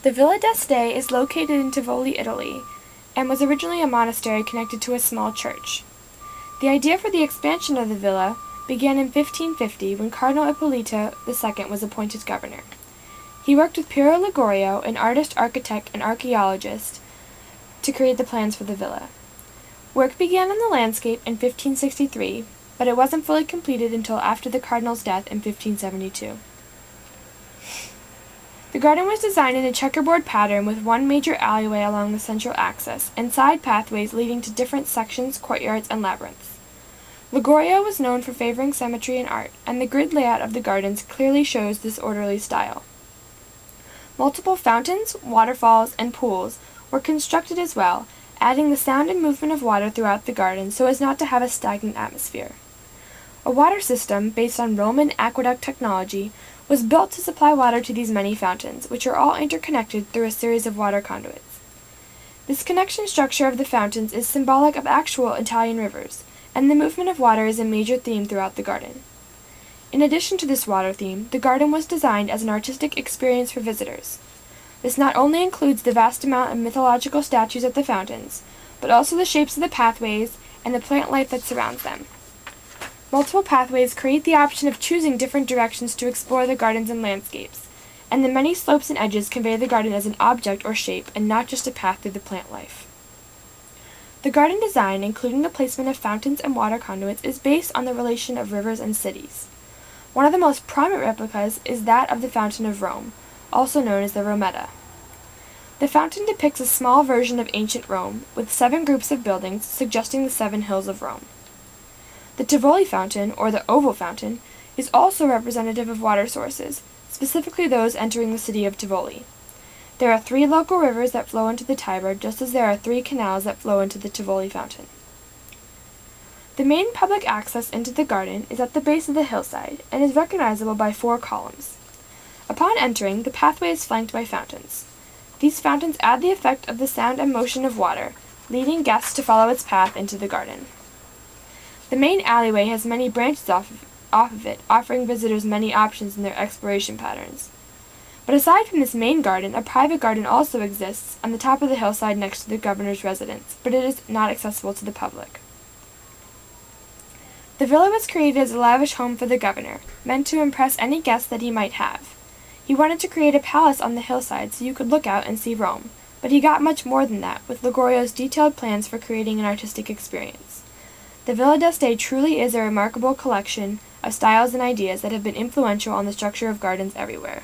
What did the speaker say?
The Villa d'Este is located in Tivoli, Italy, and was originally a monastery connected to a small church. The idea for the expansion of the villa began in 1550 when Cardinal Ippolito II was appointed governor. He worked with Piero Ligorio, an artist, architect, and archaeologist, to create the plans for the villa. Work began on the landscape in 1563, but it wasn't fully completed until after the cardinal's death in 1572. The garden was designed in a checkerboard pattern with one major alleyway along the central axis, and side pathways leading to different sections, courtyards, and labyrinths. Ligorio was known for favoring symmetry in art, and the grid layout of the gardens clearly shows this orderly style. Multiple fountains, waterfalls, and pools were constructed as well, adding the sound and movement of water throughout the garden so as not to have a stagnant atmosphere. A water system, based on Roman aqueduct technology, was built to supply water to these many fountains, which are all interconnected through a series of water conduits. This connection structure of the fountains is symbolic of actual Italian rivers, and the movement of water is a major theme throughout the garden. In addition to this water theme, the garden was designed as an artistic experience for visitors. This not only includes the vast amount of mythological statues at the fountains, but also the shapes of the pathways and the plant life that surrounds them. Multiple pathways create the option of choosing different directions to explore the gardens and landscapes, and the many slopes and edges convey the garden as an object or shape and not just a path through the plant life. The garden design, including the placement of fountains and water conduits, is based on the relation of rivers and cities. One of the most prominent replicas is that of the Fountain of Rome, also known as the Rometta. The fountain depicts a small version of ancient Rome, with 7 groups of buildings suggesting the 7 hills of Rome. The Tivoli fountain, or the oval fountain, is also representative of water sources, specifically those entering the city of Tivoli. There are 3 local rivers that flow into the Tiber, just as there are 3 canals that flow into the Tivoli fountain. The main public access into the garden is at the base of the hillside, and is recognizable by 4 columns. Upon entering, the pathway is flanked by fountains. These fountains add the effect of the sound and motion of water, leading guests to follow its path into the garden. The main alleyway has many branches off of it, offering visitors many options in their exploration patterns. But aside from this main garden, a private garden also exists on the top of the hillside next to the governor's residence, but it is not accessible to the public. The villa was created as a lavish home for the governor, meant to impress any guest that he might have. He wanted to create a palace on the hillside so you could look out and see Rome, but he got much more than that, with Ligorio's detailed plans for creating an artistic experience. The Villa d'Este truly is a remarkable collection of styles and ideas that have been influential on the structure of gardens everywhere.